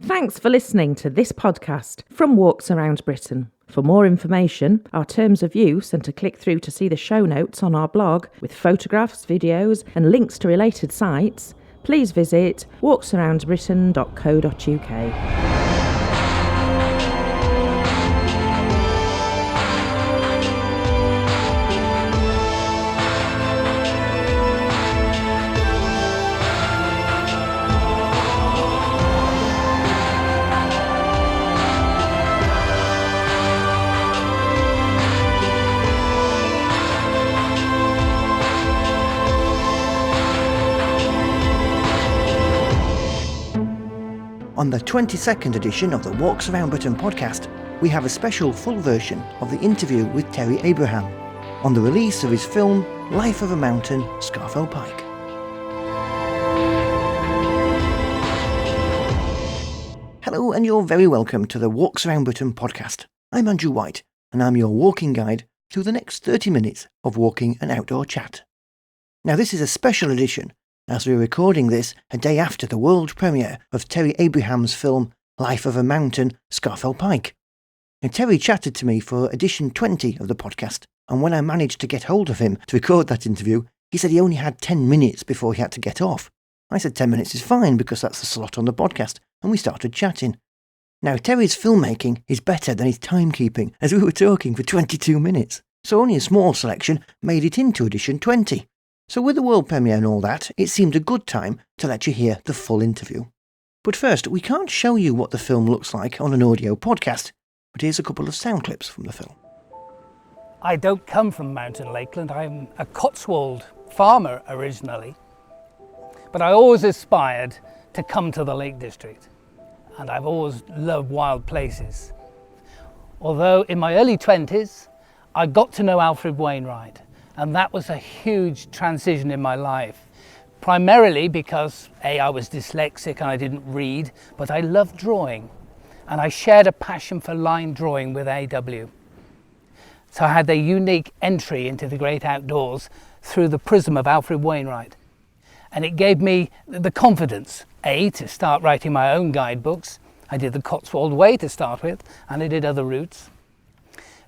Thanks for listening to this podcast from Walks Around Britain. For more information, our terms of use, and to click through to see the show notes on our blog with photographs, videos and links to related sites, please visit walksaroundbritain.co.uk. On the 22nd edition of the Walks Around Britain podcast, we have a special full version of the interview with Terry Abraham on the release of his film Life of a Mountain, Scafell Pike. Hello and you're very welcome to the Walks Around Britain podcast. I'm Andrew White and I'm your walking guide through the next 30 minutes of walking and outdoor chat. Now this is a special edition as we're recording this a day after the world premiere of Terry Abraham's film Life of a Mountain, Scafell Pike. And Terry chatted to me for edition 20 of the podcast, and when I managed to get hold of him to record that interview, he said he only had 10 minutes before he had to get off. I said 10 minutes is fine because that's the slot on the podcast, and we started chatting. Now Terry's filmmaking is better than his timekeeping, as we were talking for 22 minutes, so only a small selection made it into edition 20. So with the world premiere and all that, it seemed a good time to let you hear the full interview. But first, we can't show you what the film looks like on an audio podcast, but here's a couple of sound clips from the film. I don't come from Mountain Lakeland. I'm a Cotswold farmer originally, but I always aspired to come to the Lake District, and I've always loved wild places. Although in my early 20s, I got to know Alfred Wainwright. And that was a huge transition in my life, primarily because I was dyslexic and I didn't read, but I loved drawing. And I shared a passion for line drawing with AW. So I had a unique entry into the great outdoors through the prism of Alfred Wainwright. And it gave me the confidence, to start writing my own guidebooks. I did the Cotswold Way to start with, and I did other routes.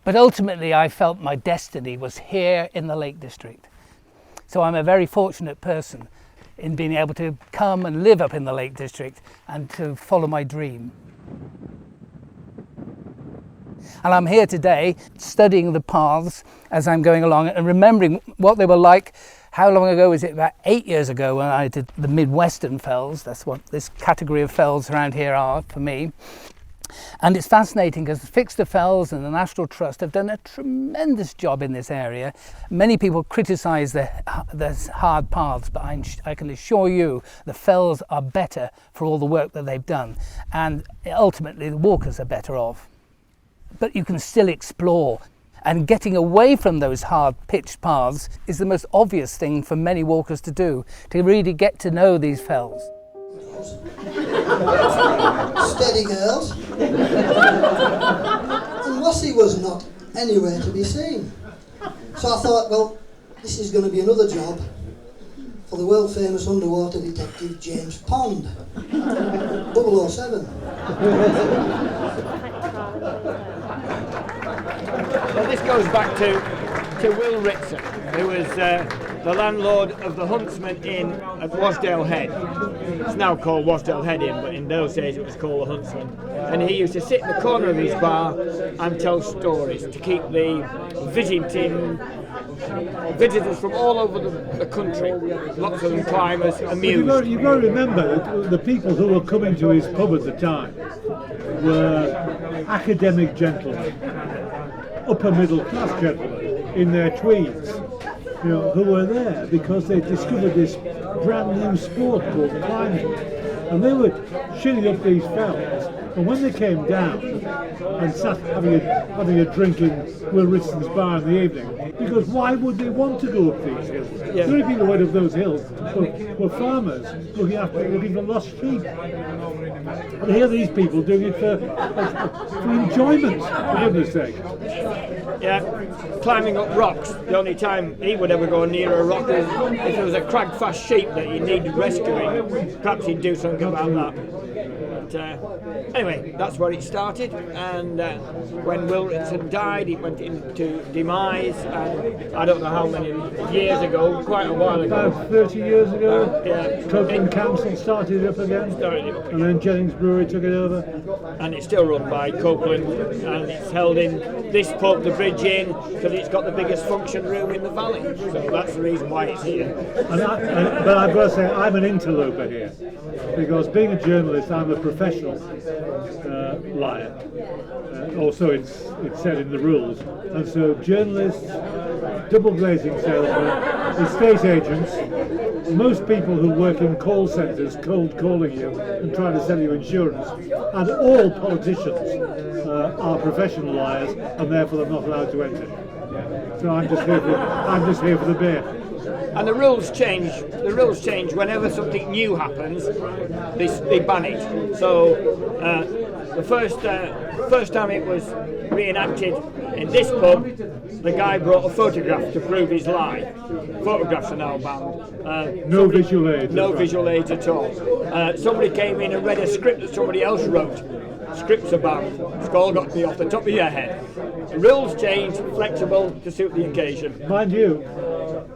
But ultimately, I felt my destiny was here in the Lake District. So I'm a very fortunate person in being able to come and live up in the Lake District and to follow my dream. And I'm here today studying the paths as I'm going along and remembering what they were like. How long ago was it? About 8 years ago when I did the Midwestern fells. That's what this category of fells around here are for me. And it's fascinating because Fixter Fells and the National Trust have done a tremendous job in this area. Many people criticise the hard paths, but I can assure you the fells are better for all the work that they've done. And ultimately the walkers are better off. But you can still explore. And getting away from those hard pitched paths is the most obvious thing for many walkers to do, to really get to know these fells. Steady girls. And Rossi was not anywhere to be seen. So I thought, well, this is going to be another job for the world famous underwater detective James Pond. 007. Well, this goes back to Will Ritson, who was the landlord of the Huntsman Inn at Wasdale Head. It's now called Wasdale Head Inn, but in those days it was called the Huntsman. And he used to sit in the corner of his bar and tell stories to keep the visitors from all over the country, lots of them climbers, amused. You've got to remember that the people who were coming to his pub at the time were academic gentlemen, upper middle class gentlemen in their tweeds, who were there because they discovered this brand new sport called climbing, and they were shitting up these fells. And when they came down and sat having a drink in Will Ritson's bar in the evening, because why would they want to go up these hills? The only people who went up those hills were farmers looking for lost sheep. And here are these people doing it for enjoyment, for goodness sake. Yeah, climbing up rocks. The only time he would ever go near a rock is if there was a crag-fast sheep that he needed rescuing. Perhaps he'd do something about that. But anyway, that's where it started, and when Will Ritson died, it went into demise, and I don't know how many years ago, quite a while ago. About 30 years ago, Yeah. Tubman Council started it up again, and then Jennings Brewery took it over. And it's still run by Copeland, and it's held in this pub, the Bridge Inn, because it's got the biggest function room in the valley, so that's the reason why it's here. But I've got to say, I'm an interloper here, because being a journalist, I'm a professional liar. Also, it's said in the rules. And so journalists, double glazing salesmen, estate agents, most people who work in call centres cold calling you and trying to sell you insurance, and all politicians are professional liars, and therefore they're not allowed to enter. So I'm just here for the beer. And the rules change. The rules change whenever something new happens. They ban it. So the first time it was reenacted in this pub, the guy brought a photograph to prove his lie. Photographs are now banned. No visual aids. No visual aids at all. Somebody came in and read a script that somebody else wrote. Scripts are banned. It's all got to be off the top of your head. The rules change, flexible to suit the occasion. Mind you,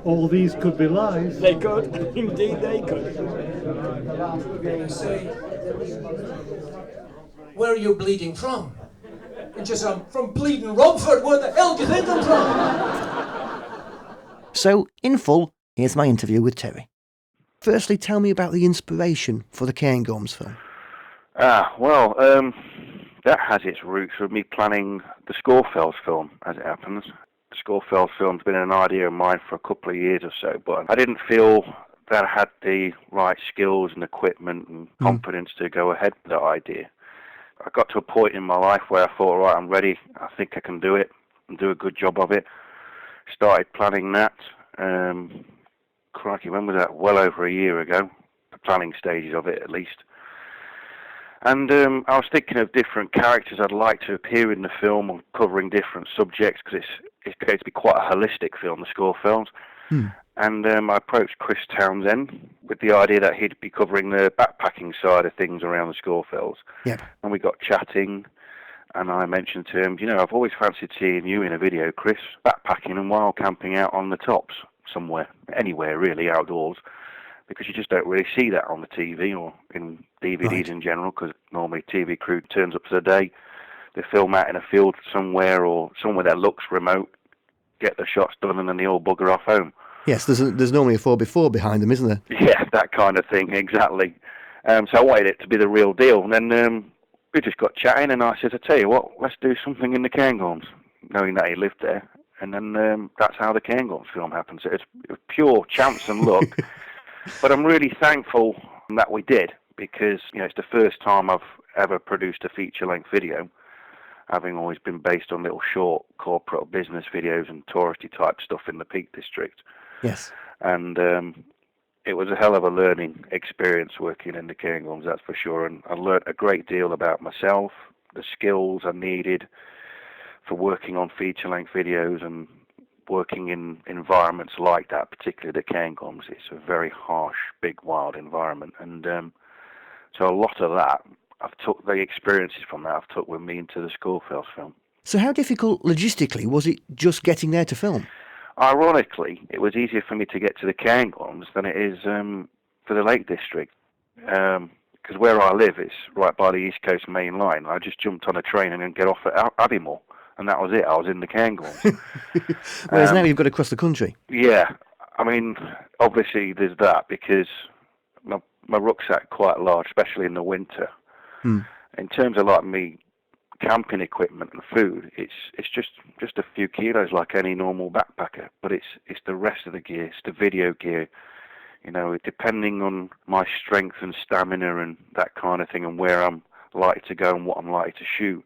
all these could be lies. They could, indeed they could. Say, where are you bleeding from? And just, from bleeding Romford. Where the hell do you think I'm from? So, in full, here's my interview with Terry. Firstly, tell me about the inspiration for the Cairngorms film. That has its roots with me planning the Scafell film, as it happens. The Scafell film's been an idea of mine for a couple of years or so, but I didn't feel that I had the right skills and equipment and confidence to go ahead with that idea. I got to a point in my life where I thought, right, I'm ready, I think I can do it and do a good job of it. Started planning that. Crikey, when was that? Well over a year ago, the planning stages of it at least. And I was thinking of different characters I'd like to appear in the film, or covering different subjects, because it's going to be quite a holistic film, the Scafell. And I approached Chris Townsend with the idea that he'd be covering the backpacking side of things around the Scafell. Yep. And we got chatting, and I mentioned to him, I've always fancied seeing you in a video, Chris, backpacking and wild camping out on the tops somewhere, anywhere really, outdoors. Because you just don't really see that on the TV or in DVDs in general, because normally TV crew turns up for the day, they film out in a field somewhere or somewhere that looks remote, get the shots done, and then they all bugger off home. Yes, there's normally a 4x4 behind them, isn't there? Yeah, that kind of thing, exactly. So I wanted it to be the real deal. And then we just got chatting, and I said, I tell you what, let's do something in the Cairngorms, knowing that he lived there. And then that's how the Cairngorms film happened. So it was pure chance and luck. But I'm really thankful that we did, because it's the first time I've ever produced a feature-length video, having always been based on little short corporate business videos and touristy type stuff in the Peak District. Yes. And it was a hell of a learning experience working in the Cairngorms, that's for sure. And I learnt a great deal about myself, the skills I needed for working on feature-length videos and working in environments like that, particularly the Cairngorms. It's a very harsh, big, wild environment, and so a lot of that, I've took the experiences from that, I've took with me into the Scafell film. So how difficult logistically was it just getting there to film? Ironically, it was easier for me to get to the Cairngorms than it is for the Lake District, because where I live, it's right by the East Coast main line. I just jumped on a train and then get off at Aviemore. And that was it. I was in the Cairngorms. Whereas now you've got to cross the country. Yeah. I mean, obviously there's that, because my rucksack quite large, especially in the winter. In terms of like me camping equipment and food, it's just a few kilos like any normal backpacker. But it's the rest of the gear, it's the video gear. Depending on my strength and stamina and that kind of thing, and where I'm likely to go and what I'm likely to shoot.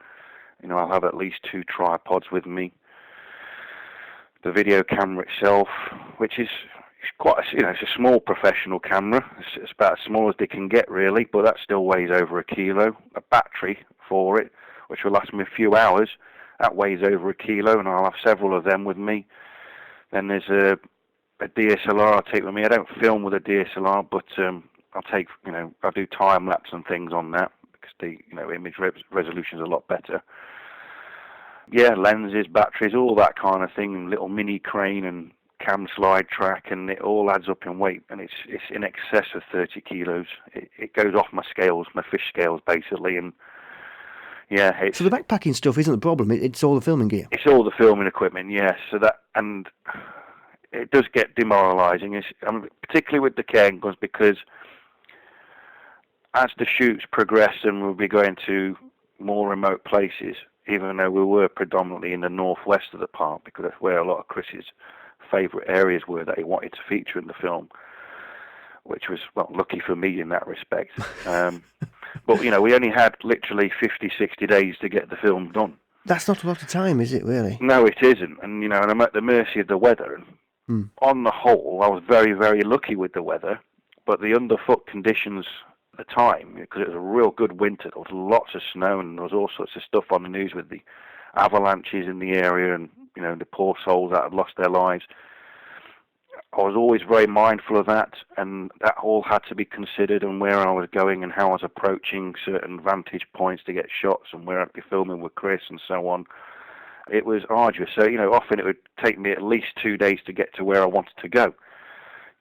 I'll have at least 2 tripods with me. The video camera itself, which is quite, it's a small professional camera. It's about as small as they can get, really, but that still weighs over 1 kilo. A battery for it, which will last me a few hours, that weighs over 1 kilo, and I'll have several of them with me. Then there's a DSLR I take with me. I don't film with a DSLR, but I'll take, I do time lapse and things on that, because the image resolution is a lot better. Yeah, lenses, batteries, all that kind of thing, little mini crane and cam slide track, and it all adds up in weight, and it's in excess of 30 kilos. It goes off my scales, my fish scales, basically, and yeah. So the backpacking stuff isn't the problem, it's all the filming gear? It's all the filming equipment, yes. So that, and it does get demoralising, particularly with the cane guns, because as the shoots progress and we'll be going to more remote places, even though we were predominantly in the northwest of the park, because that's where a lot of Chris's favourite areas were that he wanted to feature in the film, which was, well, lucky for me in that respect. But, we only had literally 50, 60 days to get the film done. That's not a lot of time, is it, really? No, it isn't. And, and I'm at the mercy of the weather. And on the whole, I was very, very lucky with the weather, but the underfoot conditions at the time, because it was a real good winter, there was lots of snow and there was all sorts of stuff on the news with the avalanches in the area and, the poor souls that had lost their lives. I was always very mindful of that, and that all had to be considered, and where I was going and how I was approaching certain vantage points to get shots and where I'd be filming with Chris and so on. It was arduous. So, often it would take me at least 2 days to get to where I wanted to go.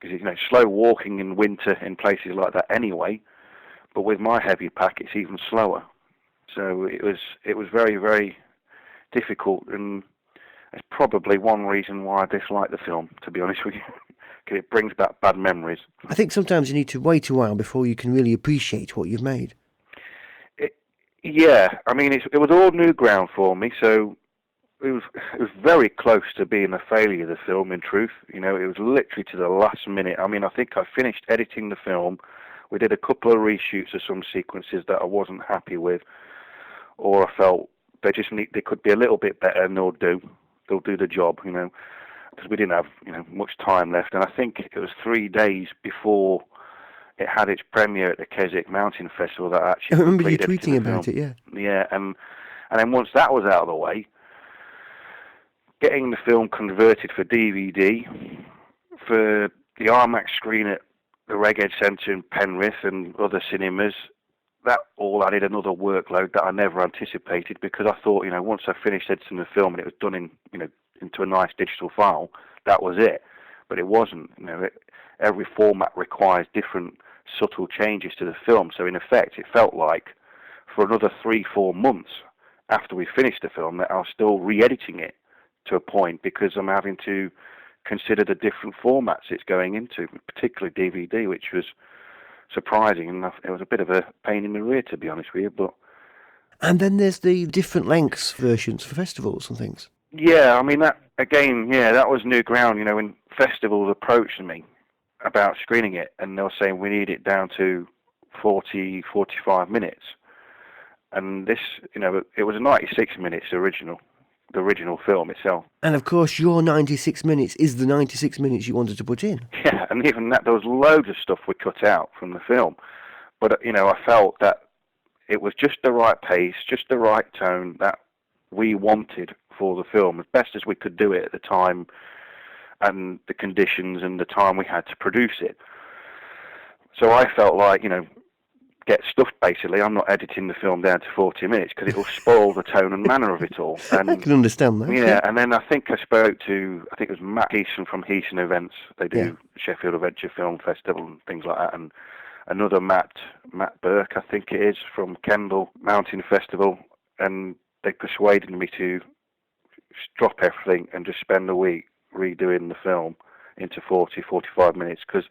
Because, slow walking in winter in places like that anyway, but with my heavy pack, it's even slower. So it was very, very difficult, and it's probably one reason why I dislike the film, to be honest with you, because it brings back bad memories. I think sometimes you need to wait a while before you can really appreciate what you've made. Yeah, it was all new ground for me, so it was very close to being a failure, the film, in truth. It was literally to the last minute. I think I finished editing the film. We did a couple of reshoots of some sequences that I wasn't happy with, or I felt they could be a little bit better, and they'll do the job, because we didn't have, much time left. And I think it was 3 days before it had its premiere at the Keswick Mountain Festival that I actually I remember you completed tweeting about it, yeah. Yeah, and then once that was out of the way, getting the film converted for DVD, for the IMAX screen at the Reg Ed Centre in Penrith and other cinemas, that all added another workload that I never anticipated, because I thought, once I finished editing the film and it was done in, into a nice digital file, that was it. But it wasn't. Every format requires different subtle changes to the film. So in effect, it felt like for another 3-4 months after we finished the film that I was still re-editing it to a point, because I'm having to consider the different formats it's going into, particularly DVD, which was surprising, and it was a bit of a pain in the rear, to be honest with you. But and then there's the different lengths versions for festivals and things. Yeah, that again, that was new ground. When festivals approached me about screening it, and they were saying we need it down to 40, 45 minutes, and this, it was 96 minutes original. The original film itself. And of course, your 96 minutes is the 96 minutes you wanted to put in. Yeah, and even that, there was loads of stuff we cut out from the film. But, I felt that it was just the right pace, just the right tone that we wanted for the film, as best as we could do it at the time and the conditions and the time we had to produce it. So I felt like, get stuffed, basically. I'm not editing the film down to 40 minutes because it will spoil the tone and manner of it all. And, I can understand that. Yeah, and then I think I spoke to, it was Matt Heason from Heason Events. They do Sheffield Adventure Film Festival and things like that. And another Matt Burke, I think it is, from Kendal Mountain Festival. And they persuaded me to drop everything and just spend a week redoing the film into 40, 45 minutes. Because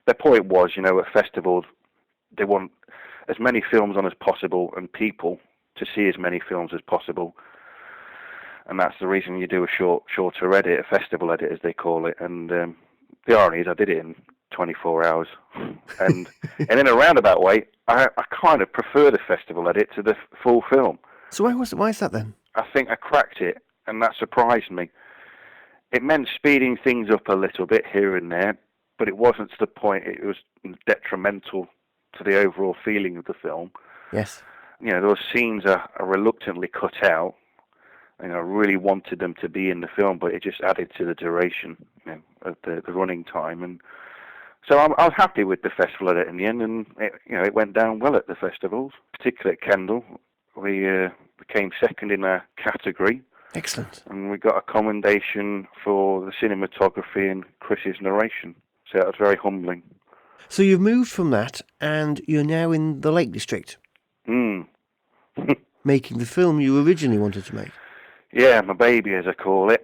their point was, at festivals, they want as many films on as possible and people to see as many films as possible. And that's the reason you do a shorter edit, a festival edit as they call it. And the irony is I did it in 24 hours. And in a roundabout way, I kind of prefer the festival edit to the full film. So why is that then? I think I cracked it, and that surprised me. It meant speeding things up a little bit here and there, but it wasn't to the point it was detrimental to the overall feeling of the film. Yes. Those scenes are reluctantly cut out. I really wanted them to be in the film, but it just added to the duration, of the running time. And So I was happy with the festival in the end, and it went down well at the festivals, particularly at Kendal. We came second in our category. Excellent. And we got a commendation for the cinematography and Chris's narration. So that was very humbling. So you've moved from that, and you're now in the Lake District. Making the film you originally wanted to make. Yeah, my baby, as I call it.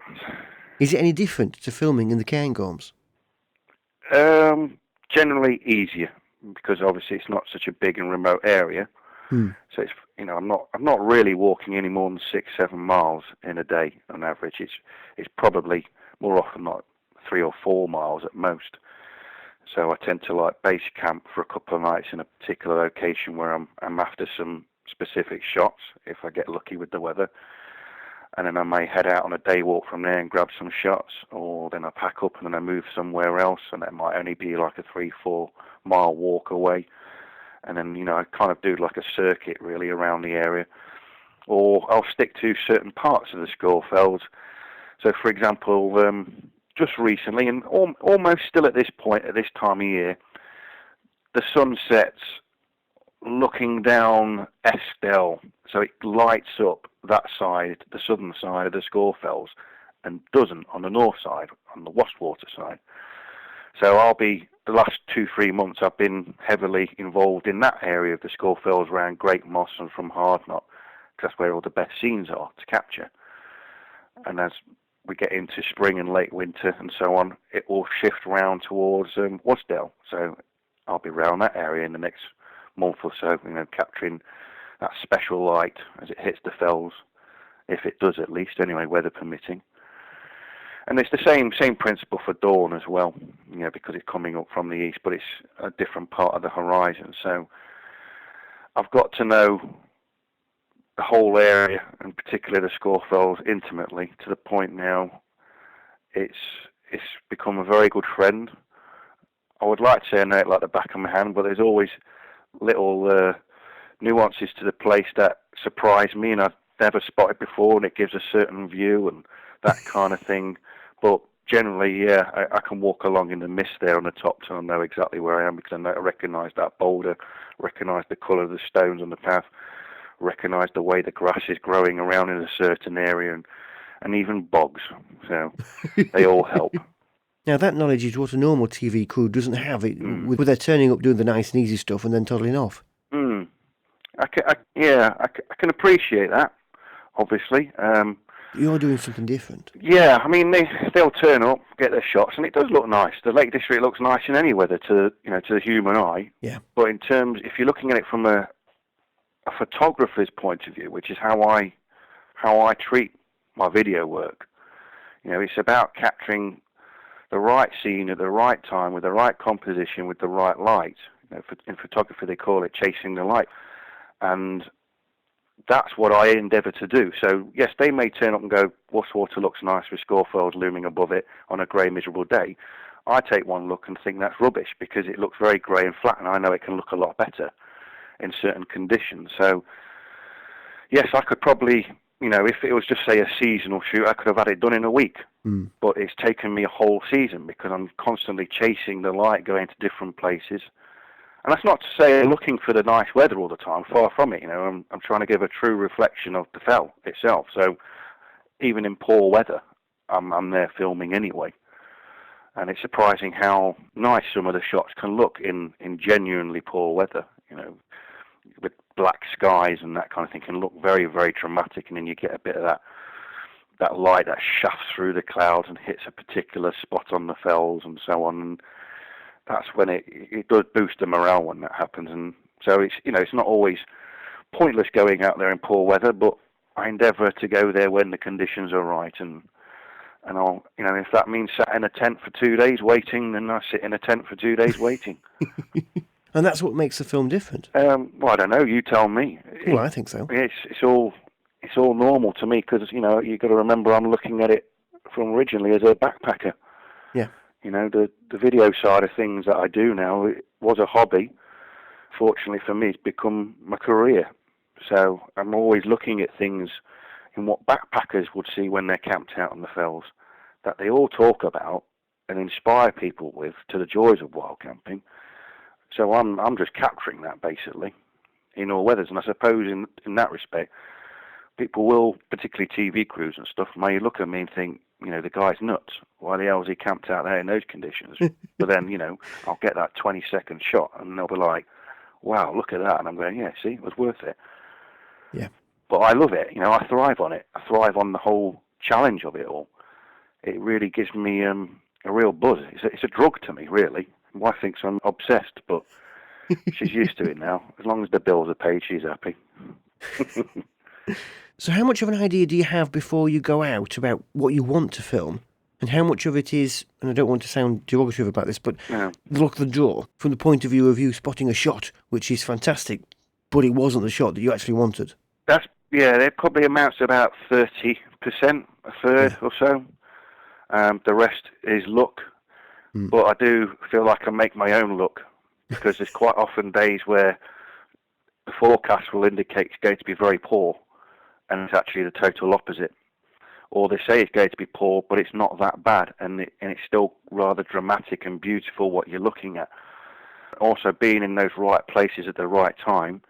Is it any different to filming in the Cairngorms? Generally easier, because obviously it's not such a big and remote area. So it's I'm not really walking any more than 6-7 miles in a day on average. It's probably more often not 3 or 4 miles at most. So I tend to base camp for a couple of nights in a particular location where I'm after some specific shots if I get lucky with the weather, and then I may head out on a day walk from there and grab some shots, or then I pack up and then I move somewhere else, and that might only be like a 3-4 mile walk away, and then I kind of do like a circuit really around the area, or I'll stick to certain parts of the Scaffells. So for example, just recently, and almost still at this point, at this time of year, the sun sets looking down Eskdale, so it lights up that side, the southern side of the Scaffells, and doesn't on the north side, on the Wastwater side. So the last 2-3 months I've been heavily involved in that area of the Scaffells around Great Moss and from Hardknott, because that's where all the best scenes are to capture. And as we get into spring and late winter and so on, it will shift round towards Wasdale. So I'll be around that area in the next month or so, capturing that special light as it hits the fells, if it does at least, anyway, weather permitting. And it's the same principle for dawn as well, because it's coming up from the east, but it's a different part of the horizon. So I've got to know the whole area, and particularly the Scaffells, intimately, to the point now it's become a very good friend. I would like to say I know it like the back of my hand, but there's always little nuances to the place that surprise me and I've never spotted before, and it gives a certain view and that kind of thing. But generally, yeah, I can walk along in the mist there on the top and I know exactly where I am, because I recognise that boulder, recognise the colour of the stones on the path, recognise the way the grass is growing around in a certain area, and even bogs. So they all help. Now, that knowledge is what a normal TV crew doesn't have, with they're turning up, doing the nice and easy stuff, and then toddling off. I can appreciate that, obviously. You're doing something different. Yeah, I mean, they'll turn up, get their shots, and it does look nice. The Lake District looks nice in any weather to the human eye. Yeah. But in terms, if you're looking at it from a photographer's point of view, which is how I treat my video work, it's about capturing the right scene at the right time with the right composition with the right light. In photography they call it chasing the light, and that's what I endeavour to do. So yes, they may turn up and go, Wastwater looks nice with Scaffells looming above it on a grey miserable day. I take one look and think that's rubbish because it looks very grey and flat, and I know it can look a lot better in certain conditions. So yes, I could probably, if it was just say a seasonal shoot, I could have had it done in a week. But it's taken me a whole season because I'm constantly chasing the light, going to different places. And that's not to say I'm looking for the nice weather all the time, far from it. I'm trying to give a true reflection of the fell itself. So even in poor weather, I'm there filming anyway. And it's surprising how nice some of the shots can look in genuinely poor weather, with black skies and that kind of thing can look very, very dramatic, and then you get a bit of that light that shafts through the clouds and hits a particular spot on the fells and so on, and that's when it does boost the morale when that happens. And so it's not always pointless going out there in poor weather, but I endeavour to go there when the conditions are right, and I'll, if that means sat in a tent for 2 days waiting, then I sit in a tent for 2 days waiting. And that's what makes the film different. Well, I don't know. You tell me. Well, I think so. It's all normal to me because you've got to remember I'm looking at it from originally as a backpacker. Yeah. The video side of things that I do now, it was a hobby. Fortunately for me, it's become my career. So I'm always looking at things in what backpackers would see when they're camped out on the fells that they all talk about, and inspire people with to the joys of wild camping. So I'm just capturing that basically in all weathers, and I suppose in that respect, people will, particularly TV crews and stuff, may look at me and think, the guy's nuts. Why the hell is he camped out there in those conditions? But then, I'll get that 20-second shot, and they'll be like, wow, look at that. And I'm going, yeah, see, it was worth it. Yeah. But I love it. I thrive on it. I thrive on the whole challenge of it all. It really gives me a real buzz. It's a drug to me, really. My wife thinks I'm obsessed, but she's used to it now. As long as the bills are paid, she's happy. So how much of an idea do you have before you go out about what you want to film? And how much of it is, and I don't want to sound derogative about this, but the luck of the draw, from the point of view of you spotting a shot, which is fantastic, but it wasn't the shot that you actually wanted? It probably amounts to about 30%, a third or so. The rest is luck. But I do feel like I make my own luck, because there's quite often days where the forecast will indicate it's going to be very poor, and it's actually the total opposite. Or they say it's going to be poor, but it's not that bad, and it's still rather dramatic and beautiful what you're looking at. Also, being in those right places at the right time,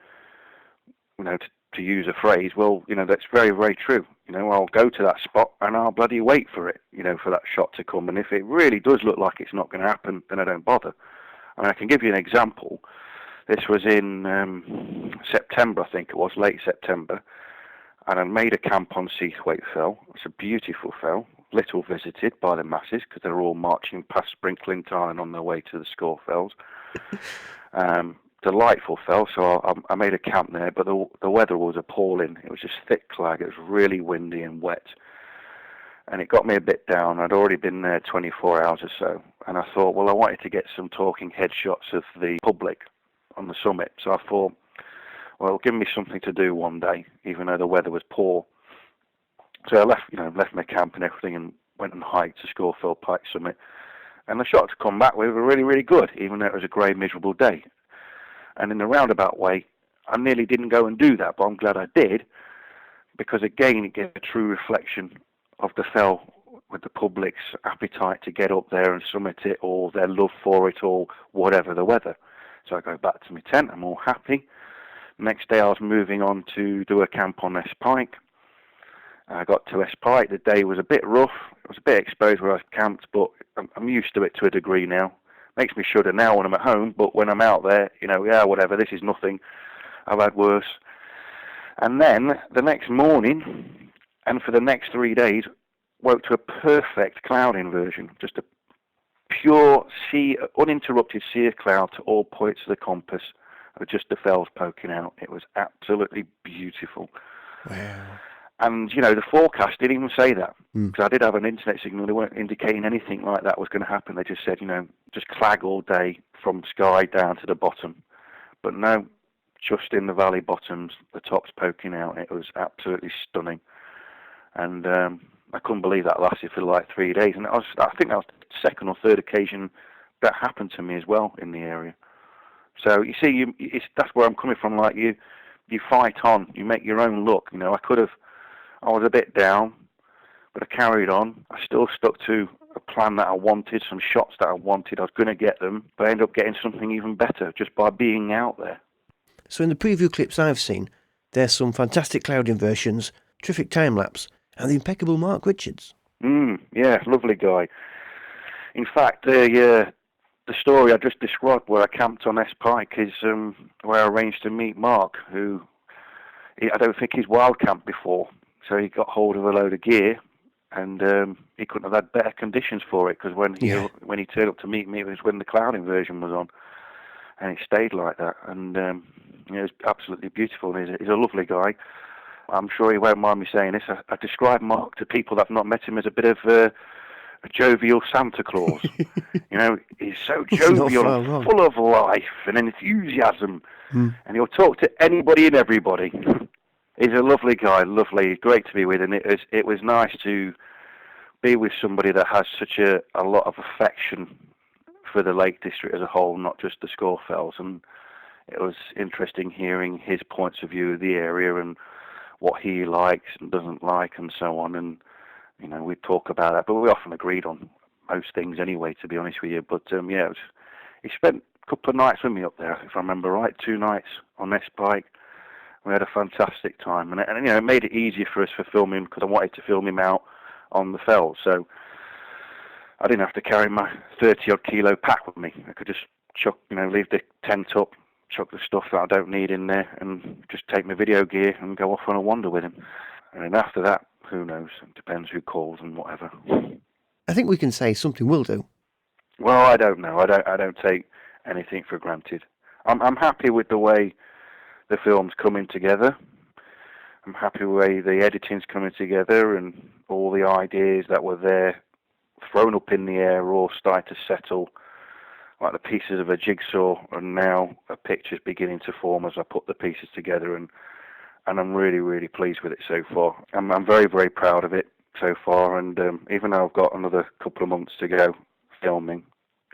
to use a phrase, that's very, very true. I'll go to that spot and I'll bloody wait for it, for that shot to come. And if it really does look like it's not going to happen, then I don't bother. I can give you an example. This was in September, I think it was, late September. And I made a camp on Seathwaite Fell. It's a beautiful fell, little visited by the masses because they're all marching past Sprinkling Tarn on their way to the Scaffells. Delightful fell, so I made a camp there, but the weather was appalling. It was just thick clag. It was really windy and wet. And it got me a bit down. I'd already been there 24 hours or so. And I thought, I wanted to get some talking head shots of the public on the summit. So I thought, give me something to do one day, even though the weather was poor. So I left my camp and everything and went and hiked to Scafell Pike summit. And the shots to come back with were really, really good, even though it was a grey, miserable day. And in a roundabout way, I nearly didn't go and do that, but I'm glad I did, because again, it gave a true reflection of the fell with the public's appetite to get up there and summit it, or their love for it, or whatever the weather. So I go back to my tent, I'm all happy. Next day I was moving on to do a camp on S Pike. I got to S Pike, the day was a bit rough, it was a bit exposed where I camped, but I'm used to it to a degree now. Makes me shudder now when I'm at home, but when I'm out there, whatever, this is nothing. I've had worse. And then the next morning, and for the next 3 days, woke to a perfect cloud inversion, just a pure sea, uninterrupted sea of cloud to all points of the compass, with just the fells poking out. It was absolutely beautiful. Wow. And, the forecast didn't even say that. Because I did have an internet signal. They weren't indicating anything like that was going to happen. They just said, just clag all day from sky down to the bottom. But no, just in the valley bottoms, the tops poking out. It was absolutely stunning. And I couldn't believe that lasted for like 3 days. And I think that was the second or third occasion that happened to me as well in the area. So, you see, that's where I'm coming from. Like, you fight on. You make your own luck. I was a bit down, but I carried on. I still stuck to a plan that I wanted, some shots that I wanted. I was going to get them, but I ended up getting something even better just by being out there. So in the preview clips I've seen, there's some fantastic cloud inversions, terrific time-lapse, and the impeccable Mark Richards. Yeah, lovely guy. In fact, the story I just described where I camped on S Pike is where I arranged to meet Mark, who I don't think he's wild camped before. So he got hold of a load of gear, and he couldn't have had better conditions for it, because when he turned up to meet me, it was when the cloud inversion was on, and it stayed like that. And it was absolutely beautiful. And he's a lovely guy. I'm sure he won't mind me saying this. I describe Mark to people that have not met him as a bit of a jovial Santa Claus. He's so jovial and full of life and enthusiasm, and he'll talk to anybody and everybody. He's a lovely guy, lovely, great to be with, and it was nice to be with somebody that has such a lot of affection for the Lake District as a whole, not just the Scaffells. And it was interesting hearing his points of view of the area and what he likes and doesn't like and so on. And we talk about that, but we often agreed on most things anyway, to be honest with you. But yeah, he spent a couple of nights with me up there, if I remember right, 2 nights on this bike. We had a fantastic time, and you know, it made it easier for us for filming because I wanted to film him out on the fells, so I didn't have to carry my 30-odd kilo pack with me. I could just leave the tent up, chuck the stuff that I don't need in there, and just take my video gear and go off on a wander with him. And then after that, who knows? It depends who calls and whatever. I think we can say something will do. Well, I don't know. I don't take anything for granted. I'm happy with the way the film's coming together. I'm happy with the way the editing's coming together, and all the ideas that were there, thrown up in the air, all started to settle like the pieces of a jigsaw, and now a picture's beginning to form as I put the pieces together, and I'm really, really pleased with it so far. I'm very, very proud of it so far, and even though I've got another couple of months to go filming,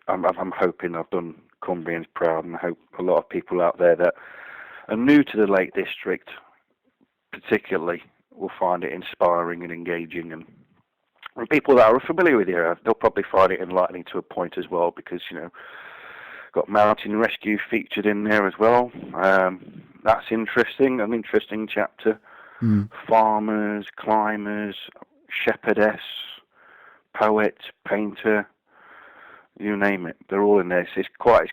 I'm hoping I've done Cumbrians proud, and I hope a lot of people out there that are new to the Lake District particularly will find it inspiring and engaging, and people that are familiar with the area, they'll probably find it enlightening to a point as well, because, you know, got mountain rescue featured in there as well. That's interesting, an interesting chapter. Farmers, climbers, shepherdess, poet, painter, you name it, they're all in there. So it's quite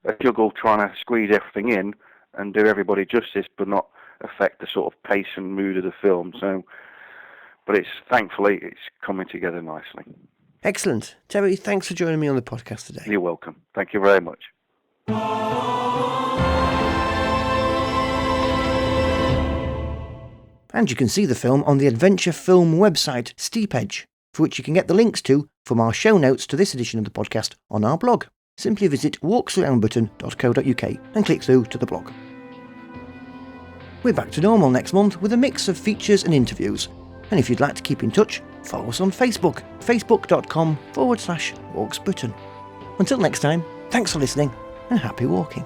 a juggle trying to squeeze everything in and do everybody justice, but not affect the sort of pace and mood of the film. So, but thankfully it's coming together nicely. Excellent. Terry, thanks for joining me on the podcast today. You're welcome. Thank you very much. And you can see the film on the adventure film website Steep Edge, for which you can get the links to from our show notes to this edition of the podcast on our blog. Simply visit walksaroundbritain.co.uk and click through to the blog. We're back to normal next month with a mix of features and interviews. And if you'd like to keep in touch, follow us on Facebook, facebook.com/walksbritain. Until next time, thanks for listening and happy walking.